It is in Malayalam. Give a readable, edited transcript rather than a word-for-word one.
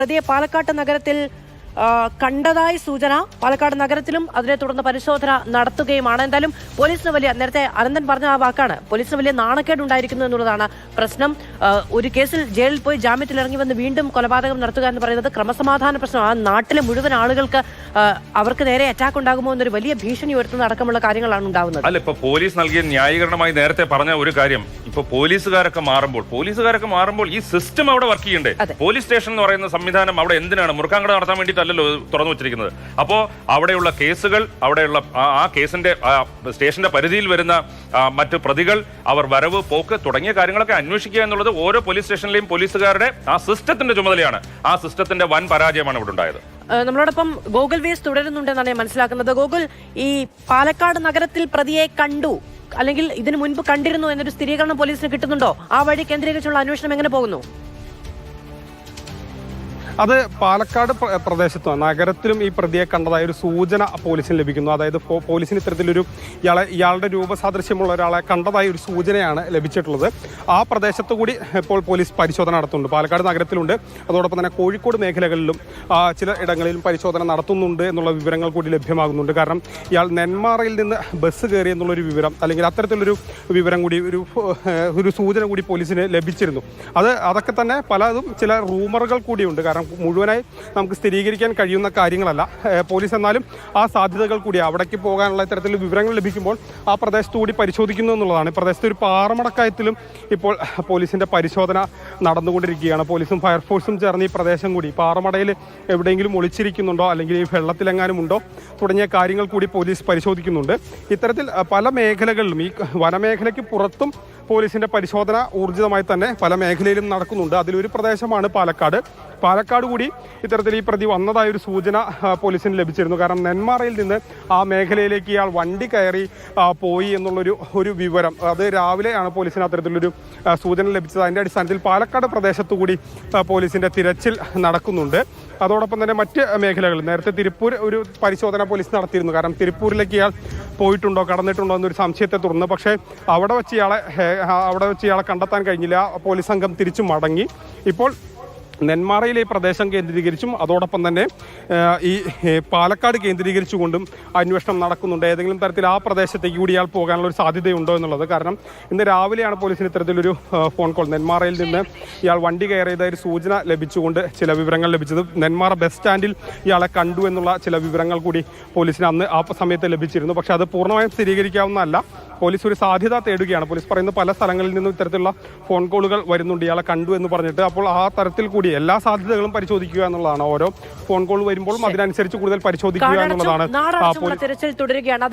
പ്രതിയെ പാലക്കാട് നഗരത്തിൽ കണ്ടതായി സൂചന. പാലക്കാട് നഗരത്തിലും അതിനെ തുടർന്ന് പരിശോധന നടത്തുകയുമാണ്. എന്തായാലും പോലീസിന് വലിയ, നേരത്തെ അനന്തൻ പറഞ്ഞ ആ വാക്കാണ്, പോലീസിന് വലിയ നാണക്കേടുണ്ടായിരിക്കുന്നു എന്നുള്ളതാണ് പ്രശ്നം. ഒരു കേസിൽ ജയിലിൽ പോയി ജാമ്യത്തിൽ ഇറങ്ങി വന്ന് വീണ്ടും കൊലപാതകം നടത്തുക എന്ന് പറയുന്നത് ക്രമസമാധാന പ്രശ്നം. ആ നാട്ടിലെ മുഴുവൻ ആളുകൾക്ക് അവർക്ക് നേരെ അറ്റാക്ക് ഉണ്ടാകുമോ എന്നൊരു വലിയ ഭീഷണി ഉയർത്തുന്ന അടക്കമുള്ള കാര്യങ്ങളാണ് ഉണ്ടാകുന്നത്. അല്ല, ഇപ്പൊ പോലീസ് നൽകിയ ന്യായീകരണമായി നേരത്തെ പറഞ്ഞ ഒരു കാര്യം, ഇപ്പൊ പോലീസുകാരൊക്കെ മാറുമ്പോൾ ഈ സിസ്റ്റം അവിടെ വർക്ക് ചെയ്യണ്ടേ? പോലീസ് സ്റ്റേഷൻ എന്ന് പറയുന്ന സംവിധാനം അവിടെ എന്തിനാണ്? മുറുക്കാങ്കട നടത്താൻ വേണ്ടിയിട്ടല്ലോ തുറന്നു വെച്ചിരിക്കുന്നത്. അപ്പോ അവിടെയുള്ള കേസുകൾ, അവിടെയുള്ള ആ കേസിന്റെ സ്റ്റേഷന്റെ പരിധിയിൽ വരുന്ന മറ്റു പ്രതികൾ, അവർ വരവ് പോക്ക് തുടങ്ങിയ കാര്യങ്ങളൊക്കെ അന്വേഷിക്കുക എന്നുള്ളത് ഓരോ പോലീസ് സ്റ്റേഷനിലെയും പോലീസുകാരുടെ ആ സിസ്റ്റത്തിന്റെ ചുമതലയാണ്. ആ സിസ്റ്റത്തിന്റെ വൻ പരാജയമാണ് ഇവിടെ ഉണ്ടായത്. നമ്മളോടൊപ്പം ഗോകുൽ വേസ് തുടരുന്നുണ്ടെന്നാണ് ഞാൻ മനസ്സിലാക്കുന്നത്. ഗോകുൽ, ഈ പാലക്കാട് നഗരത്തിൽ പ്രതിയെ കണ്ടു അല്ലെങ്കിൽ ഇതിനു മുൻപ് കണ്ടിരുന്നു എന്നൊരു സ്ഥിരീകരണം പോലീസിന് കിട്ടുന്നുണ്ടോ? ആ വഴി കേന്ദ്രീകരിച്ചുള്ള അന്വേഷണം എങ്ങനെ പോകുന്നു? അത് പാലക്കാട് പ്രദേശത്ത് നഗരത്തിലും ഈ പ്രതിയെ കണ്ടതായ ഒരു സൂചന പോലീസിന് ലഭിക്കുന്നു. അതായത് പോലീസിന് ഇത്തരത്തിലൊരു ഇയാളുടെ രൂപസാദൃശ്യമുള്ള ഒരാളെ കണ്ടതായ ഒരു സൂചനയാണ് ലഭിച്ചിട്ടുള്ളത്. ആ പ്രദേശത്തു കൂടി ഇപ്പോൾ പോലീസ് പരിശോധന നടത്തുന്നുണ്ട്. പാലക്കാട് നഗരത്തിലുണ്ട്, അതോടൊപ്പം തന്നെ കോഴിക്കോട് മേഖലകളിലും ചില ഇടങ്ങളിലും പരിശോധന നടത്തുന്നുണ്ട് എന്നുള്ള വിവരങ്ങൾ കൂടി ലഭ്യമാകുന്നുണ്ട്. കാരണം ഇയാൾ നെന്മാറയിൽ നിന്ന് ബസ് കയറി എന്നുള്ളൊരു വിവരം, അല്ലെങ്കിൽ അത്തരത്തിലൊരു വിവരം കൂടി, ഒരു സൂചന കൂടി പോലീസിന് ലഭിച്ചിരുന്നു. അതൊക്കെ തന്നെ പലതും ചില റൂമറുകൾ കൂടിയുണ്ട്. കാരണം മുഴുവനായി നമുക്ക് സ്ഥിരീകരിക്കാൻ കഴിയുന്ന കാര്യങ്ങളല്ല. പോലീസ് എന്നാലും ആ സാധ്യതകൾ കൂടി, അവിടേക്ക് പോകാനുള്ള ഇത്തരത്തിൽ വിവരങ്ങൾ ലഭിക്കുമ്പോൾ ആ പ്രദേശത്ത് കൂടി പരിശോധിക്കുന്നു എന്നുള്ളതാണ്. പ്രദേശത്ത് ഒരു പാറമടക്കയത്തിലും ഇപ്പോൾ പോലീസിന്റെ പരിശോധന നടന്നുകൊണ്ടിരിക്കുകയാണ്. പോലീസും ഫയർഫോഴ്സും ചേർന്ന് ഈ പ്രദേശം കൂടി, പാറമടയിൽ എവിടെയെങ്കിലും ഒളിച്ചിരിക്കുന്നുണ്ടോ അല്ലെങ്കിൽ ഈ വെള്ളത്തിലെങ്ങാനും ഉണ്ടോ തുടങ്ങിയ കാര്യങ്ങൾ കൂടി പോലീസ് പരിശോധിക്കുന്നുണ്ട്. ഇത്തരത്തിൽ പല മേഖലകളിലും, ഈ വനമേഖലയ്ക്ക് പുറത്തും പോലീസിന്റെ പരിശോധന ഊർജിതമായി തന്നെ പല മേഖലയിലും നടക്കുന്നുണ്ട്. അതിലൊരു പ്രദേശമാണ് പാലക്കാട് കൂടി ഇത്തരത്തിൽ ഈ പ്രതി വന്നതായ ഒരു സൂചന പോലീസിന് ലഭിച്ചിരുന്നു. കാരണം നെന്മാറയിൽ നിന്ന് ആ മേഖലയിലേക്ക് ഇയാൾ വണ്ടി കയറി പോയി എന്നുള്ളൊരു വിവരം, അത് രാവിലെയാണ് പോലീസിന് അത്തരത്തിലൊരു സൂചന ലഭിച്ചത്. അതിൻ്റെ അടിസ്ഥാനത്തിൽ പാലക്കാട് പ്രദേശത്തു കൂടി പോലീസിന്റെ തിരച്ചിൽ നടക്കുന്നുണ്ട്. അതോടൊപ്പം തന്നെ മറ്റ് മേഖലകൾ, നേരത്തെ തിരുപ്പൂർ ഒരു പരിശോധന പോലീസ് നടത്തിയിരുന്നു. കാരണം തിരുപ്പൂരിലേക്ക് ഇയാൾ പോയിട്ടുണ്ടോ, കടന്നിട്ടുണ്ടോ എന്നൊരു സംശയത്തെ തുടർന്ന്. പക്ഷേ അവിടെ വെച്ച് ഇയാളെ കണ്ടെത്താൻ കഴിഞ്ഞില്ല. പോലീസ് സംഘം തിരിച്ചു മടങ്ങി. ഇപ്പോൾ നെന്മാറയിലെ പ്രദേശം കേന്ദ്രീകരിച്ചും അതോടൊപ്പം തന്നെ ഈ പാലക്കാട് കേന്ദ്രീകരിച്ചുകൊണ്ടും അന്വേഷണം നടക്കുന്നുണ്ട്. ഏതെങ്കിലും തരത്തിൽ ആ പ്രദേശത്തേക്ക് കൂടി ഇയാൾ പോകാനുള്ള ഒരു സാധ്യതയുണ്ടോ എന്നുള്ളത്. കാരണം ഇന്ന് രാവിലെയാണ് പോലീസിന് ഇത്തരത്തിലൊരു ഫോൺ കോൾ, നെന്മാറയിൽ നിന്ന് ഇയാൾ വണ്ടി കയറിയതായ ഒരു സൂചന ലഭിച്ചുകൊണ്ട് ചില വിവരങ്ങൾ ലഭിച്ചത്. നെന്മാറ ബസ് സ്റ്റാൻഡിൽ ഇയാളെ കണ്ടു എന്നുള്ള ചില വിവരങ്ങൾ കൂടി പോലീസിന് അന്ന് ആ സമയത്ത് ലഭിച്ചിരുന്നു. പക്ഷെ അത് പൂർണ്ണമായും സ്ഥിരീകരിക്കാവുന്നതല്ല. പോലീസ് ഒരു സാധ്യത തേടുകയാണ്. പോലീസ് പറയുന്നത് പല സ്ഥലങ്ങളിൽ നിന്നും ഇത്തരത്തിലുള്ള ഫോൺ കോളുകൾ വരുന്നുണ്ട്, ഇയാളെ കണ്ടു എന്ന് പറഞ്ഞിട്ട്. അപ്പോൾ ആ തരത്തിൽ കൂടി എല്ലാ സാധ്യതകളും പരിശോധിക്കുക എന്നുള്ളതാണ്. ഓരോ ഫോൺ കോൾ വരുമ്പോഴും അതിനനുസരിച്ച് കൂടുതൽ പരിശോധിക്കുക എന്നുള്ളതാണ്. തിരച്ചിൽ തുടരുകയാണ്.